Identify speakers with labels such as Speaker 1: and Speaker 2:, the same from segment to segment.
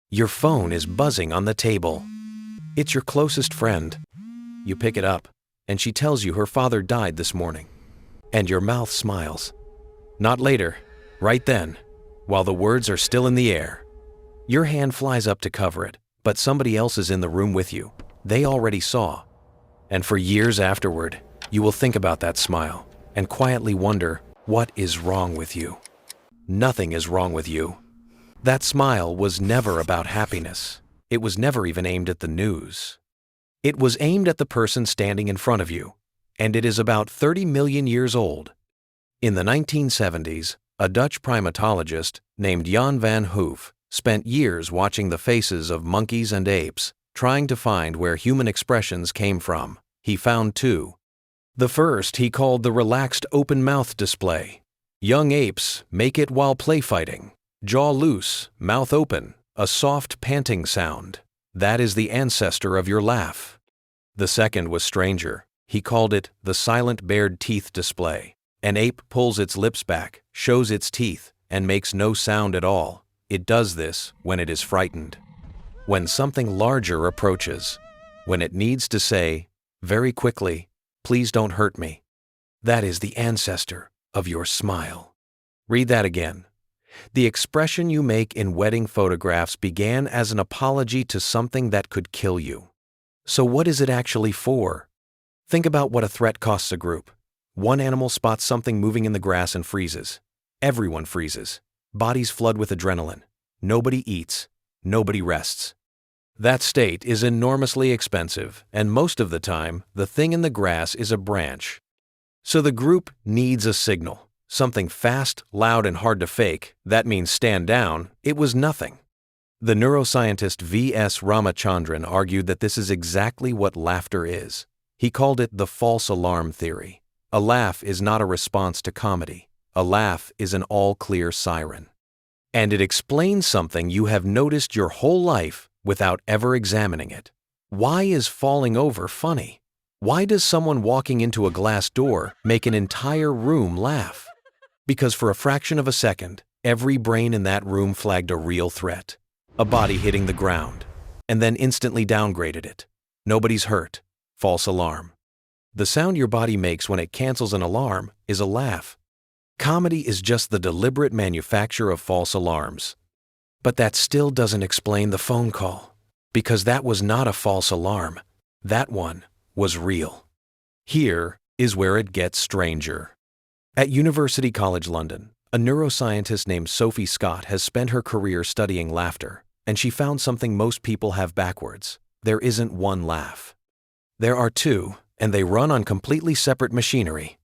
Speaker 1: Your phone is buzzing on the table. It's your closest friend. You pick it up, and she tells you her father died this morning. And your mouth smiles. Not later, right then, while the words are still in the air. Your hand flies up to cover it, but somebody else is in the room with you. They already saw. And for years afterward, you will think about that smile and quietly wonder, what is wrong with you? Nothing is wrong with you. That smile was never about happiness. It was never even aimed at the news. It was aimed at the person standing in front of you, and it is about 30 million years old. In the 1970s, a Dutch primatologist named Jan van Hoof spent years watching the faces of monkeys and apes, trying to find where human expressions came from. He found two. The first he called the relaxed open mouth display. Young apes make it while play fighting. Jaw loose, mouth open, a soft panting sound. That is the ancestor of your laugh. The second was stranger. He called it the silent bared teeth display. An ape pulls its lips back, shows its teeth, and makes no sound at all. It does this when it is frightened. When something larger approaches. When it needs to say, very quickly, please don't hurt me. That is the ancestor of your smile. Read that again. The expression you make in wedding photographs began as an apology to something that could kill you. So what is it actually for? Think about what a threat costs a group. One animal spots something moving in the grass and freezes. Everyone freezes. Bodies flood with adrenaline. Nobody eats. Nobody rests. That state is enormously expensive, and most of the time, the thing in the grass is a branch. So the group needs a signal. Something fast, loud, and hard to fake. That means stand down. It was nothing. The neuroscientist V.S. Ramachandran argued that this is exactly what laughter is. He called it the false alarm theory. A laugh is not a response to comedy. A laugh is an all-clear siren. And it explains something you have noticed your whole life without ever examining it. Why is falling over funny? Why does someone walking into a glass door make an entire room laugh? Because for a fraction of a second, every brain in that room flagged a real threat. A body hitting the ground, and then instantly downgraded it. Nobody's hurt. False alarm. The sound your body makes when it cancels an alarm is a laugh. Comedy is just the deliberate manufacture of false alarms. But that still doesn't explain the phone call, because that was not a false alarm. That one was real. Here is where it gets stranger. At University College London, a neuroscientist named Sophie Scott has spent her career studying laughter, and she found something most people have backwards. There isn't one laugh. There are two, and they run on completely separate machinery.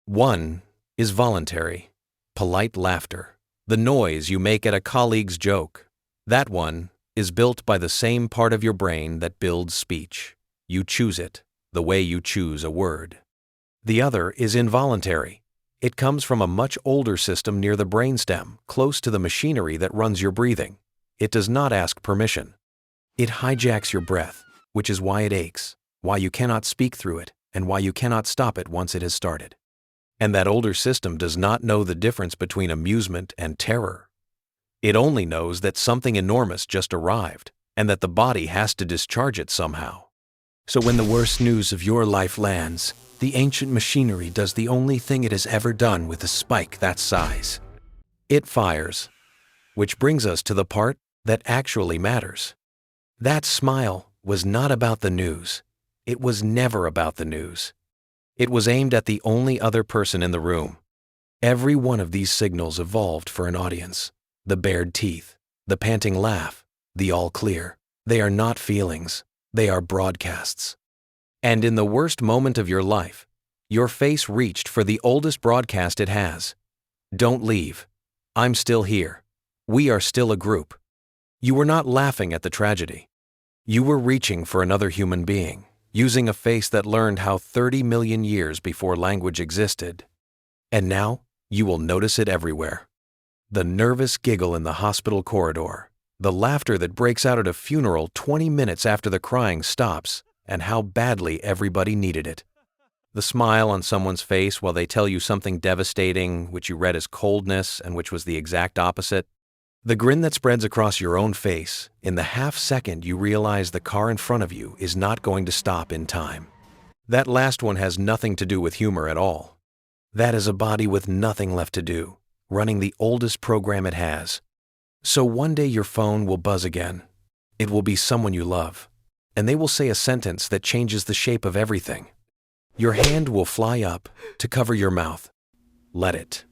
Speaker 1: One is voluntary, polite laughter, the noise you make at a colleague's joke. That one is built by the same part of your brain that builds speech. You choose it, the way you choose a word. The other is involuntary. It comes from a much older system near the brainstem, close to the machinery that runs your breathing. It does not ask permission. It hijacks your breath, which is why it aches, why you cannot speak through it, and why you cannot stop it once it has started. And that older system does not know the difference between amusement and terror. It only knows that something enormous just arrived, and that the body has to discharge it somehow. So when the worst news of your life lands, the ancient machinery does the only thing it has ever done with a spike that size. It fires. Which brings us to the part that actually matters. That smile was not about the news. It was never about the news. It was aimed at the only other person in the room. Every one of these signals evolved for an audience. The bared teeth, the panting laugh, the all clear. They are not feelings. They are broadcasts. And in the worst moment of your life, your face reached for the oldest broadcast it has. Don't leave. I'm still here. We are still a group. You were not laughing at the tragedy. You were reaching for another human being, using a face that learned how 30 million years before language existed. And now, you will notice it everywhere. The nervous giggle in the hospital corridor, the laughter that breaks out at a funeral 20 minutes after the crying stops, and how badly everybody needed it. The smile on someone's face while they tell you something devastating, which you read as coldness and which was the exact opposite. The grin that spreads across your own face in the half-second you realize the car in front of you is not going to stop in time. That last one has nothing to do with humor at all. That is a body with nothing left to do, running the oldest program it has. So one day your phone will buzz again. It will be someone you love, and they will say a sentence that changes the shape of everything. Your hand will fly up to cover your mouth. Let it.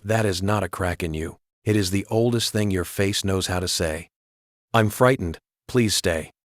Speaker 1: That is not a crack in you. It is the oldest thing your face knows how to say. I'm frightened, please stay.